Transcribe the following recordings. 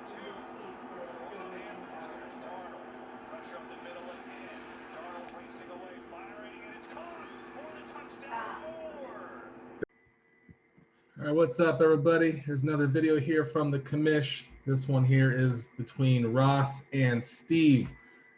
All right, what's up, everybody? Here's another video here from the commish. This one here is between Ross and Steve.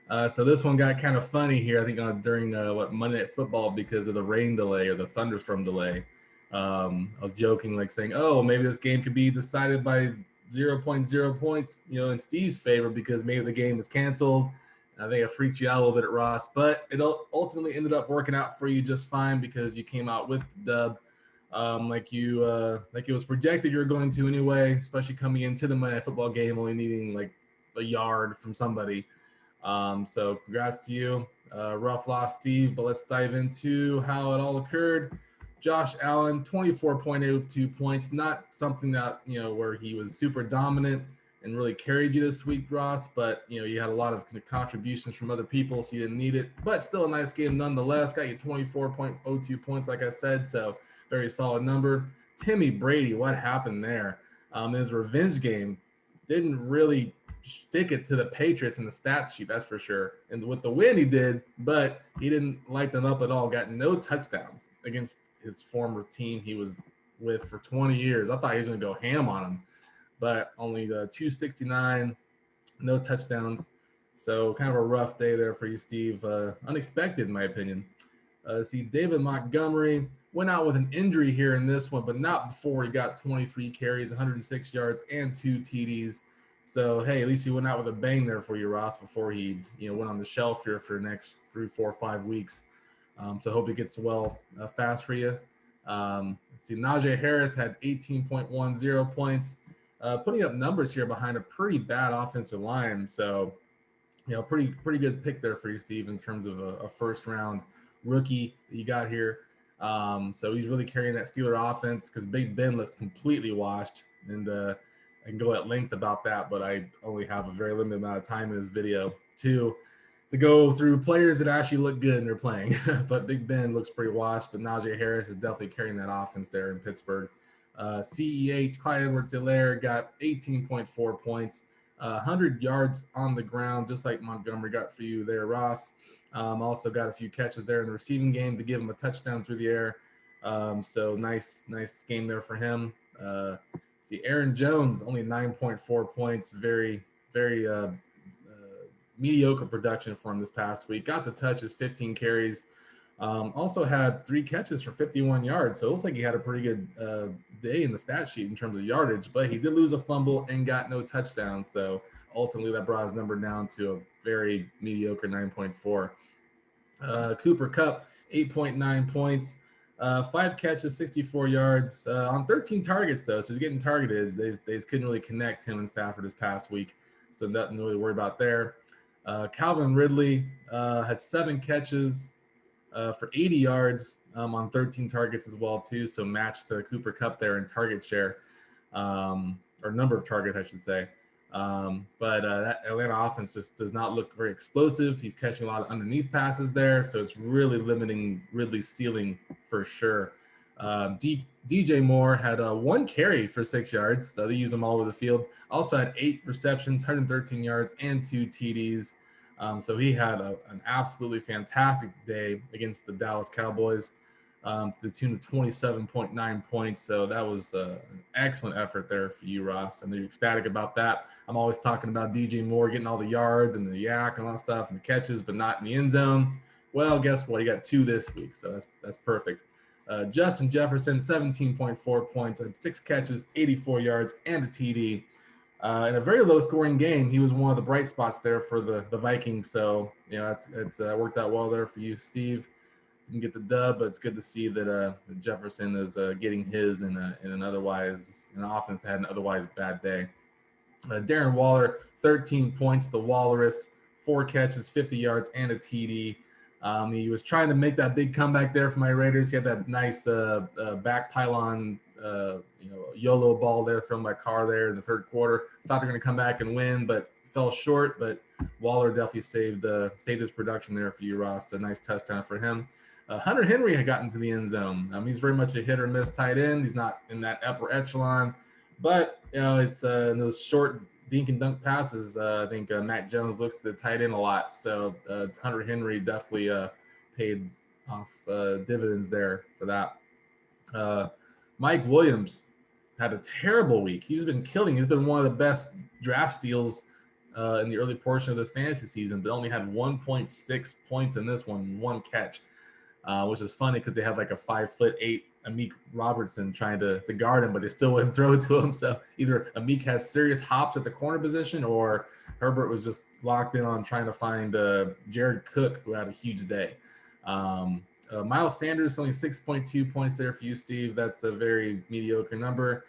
So this one got kind of funny here, I think, during Monday Night Football because of the rain delay or the thunderstorm delay. I was joking, like saying, "Oh, maybe this game could be decided by 0.0 points, in Steve's favor because maybe the game is canceled." I think I freaked you out a little bit at Ross, but it ultimately ended up working out for you just fine because you came out with the dub. Like it was projected you were going to anyway, especially coming into the Monday Night Football game, only needing like a yard from somebody. So congrats to you. Rough loss, Steve, but let's dive into how it all occurred. Josh Allen, 24.02 points, not something that, where he was super dominant and really carried you this week, Ross, but, you had a lot of contributions from other people, so you didn't need it, but still a nice game nonetheless. Got you 24.02 points, like I said, so very solid number. Timmy Brady, what happened there? In his revenge game, didn't really stick it to the Patriots in the stats sheet, that's for sure. And with the win, he did, but he didn't light them up at all. Got no touchdowns against his former team he was with for 20 years. I thought he was going to go ham on him, but only the 269, no touchdowns. So kind of a rough day there for you, Steve. Unexpected, in my opinion. See, David Montgomery went out with an injury here in this one, but not before he got 23 carries, 106 yards, and 2 TDs. So, hey, at least he went out with a bang there for you, Ross, before he went on the shelf here for the next 3, 4, 5 weeks. So I hope he gets well fast for you. See, Najee Harris had 18.10 points, putting up numbers here behind a pretty bad offensive line. So, pretty good pick there for you, Steve, in terms of a first-round rookie that you got here. So he's really carrying that Steeler offense because Big Ben looks completely washed, and I can go at length about that, but I only have a very limited amount of time in this video to go through players that actually look good and they're playing. But Big Ben looks pretty washed, but Najee Harris is definitely carrying that offense there in Pittsburgh. CEH, Clyde Edwards-Helaire, got 18.4 points, 100 yards on the ground, just like Montgomery got for you there, Ross. Also got a few catches there in the receiving game to give him a touchdown through the air. So nice game there for him. See, Aaron Jones, only 9.4 points, very mediocre production for him this past week. Got the touches, 15 carries. Also had 3 catches for 51 yards. So it looks like he had a pretty good day in the stat sheet in terms of yardage, but he did lose a fumble and got no touchdowns. So ultimately that brought his number down to a very mediocre 9.4. Cooper Kupp, 8.9 points, 5 catches, 64 yards on 13 targets, though. So he's getting targeted. They just couldn't really connect him and Stafford this past week. So nothing to really worry about there. Calvin Ridley had 7 catches for 80 yards on 13 targets as well, too. So matched to Cooper Kupp there in target share, or number of targets, I should say. But that Atlanta offense just does not look very explosive. He's catching a lot of underneath passes there, so it's really limiting Ridley's ceiling for sure. DJ Moore had 1 carry for 6 yards, so they use him all over the field. Also had 8 receptions, 113 yards, and 2 TDs. So he had an absolutely fantastic day against the Dallas Cowboys, to the tune of 27.9 points. So that was an excellent effort there for you, Ross. I'm ecstatic about that. I'm always talking about DJ Moore getting all the yards and the yak and all that stuff and the catches, but not in the end zone. Well, guess what? He got 2 this week, so that's perfect. Justin Jefferson, 17.4 points, had 6 catches, 84 yards, and a TD. In a very low-scoring game, he was one of the bright spots there for the Vikings. So, it's worked out well there for you, Steve. Didn't get the dub, but it's good to see that Jefferson is getting his in an offense that had an otherwise bad day. Darren Waller, 13 points, the Walrus, 4 catches, 50 yards, and a TD. He was trying to make that big comeback there for my Raiders. He had that nice back pylon, YOLO ball there thrown by Carr there in the third quarter. Thought they were going to come back and win, but fell short. But Waller definitely saved his production there for you, Ross. A nice touchdown for him. Hunter Henry had gotten to the end zone. He's very much a hit or miss tight end. He's not in that upper echelon, but it's in those short dink and dunk passes. I think Matt Jones looks to the tight end a lot. So Hunter Henry definitely paid off dividends there for that. Mike Williams had a terrible week. He's been killing. He's been one of the best draft steals in the early portion of this fantasy season, but only had 1.6 points in this one catch, which is funny because they had like a 5'8" Amik Robertson trying to guard him, but they still wouldn't throw it to him. So either Amik has serious hops at the corner position, or Herbert was just locked in on trying to find Jared Cook, who had a huge day. Miles Sanders, only 6.2 points there for you, Steve. That's a very mediocre number.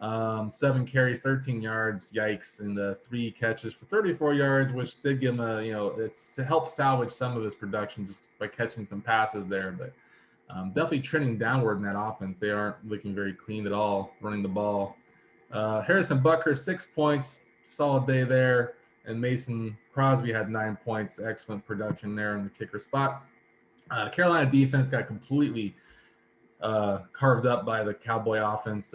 7 carries, 13 yards, yikes, and 3 catches for 34 yards, which did give him it helped salvage some of his production just by catching some passes there. But definitely trending downward in that offense. They aren't looking very clean at all running the ball. Harrison Butker, 6 points, solid day there. And Mason Crosby had 9 points, excellent production there in the kicker spot. The Carolina defense got completely carved up by the Cowboy offense.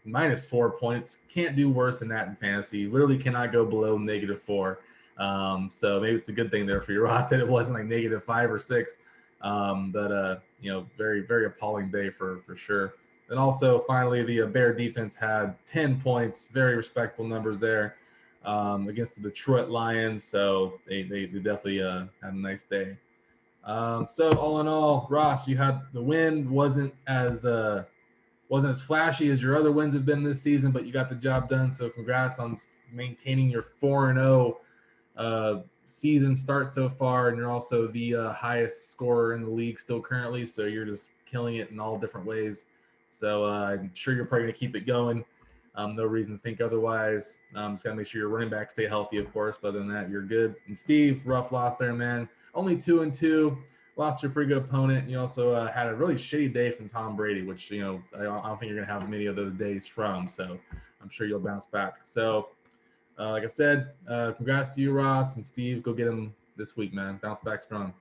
Minus 4 points. Can't do worse than that in fantasy. Literally cannot go below -4. So maybe it's a good thing there for you, Ross, that it wasn't like -5 or 6. But very, very appalling day for sure. And also, finally, the Bear defense had 10 points. Very respectable numbers there against the Detroit Lions. So they definitely had a nice day. So all in all, Ross, you had the win. Wasn't as flashy as your other wins have been this season, but you got the job done. So congrats on maintaining your 4-0 season start so far, and you're also the highest scorer in the league still currently. So you're just killing it in all different ways. So I'm sure you're probably gonna keep it going. No reason to think otherwise. Just gotta make sure your running back stay healthy, of course. But other than that, you're good. And Steve, rough loss there, man. Only 2-2. Lost to a pretty good opponent. You also had a really shitty day from Tom Brady, which I don't think you're gonna have many of those days from. So I'm sure you'll bounce back. So like I said, congrats to you, Ross and Steve. Go get him this week, man. Bounce back strong.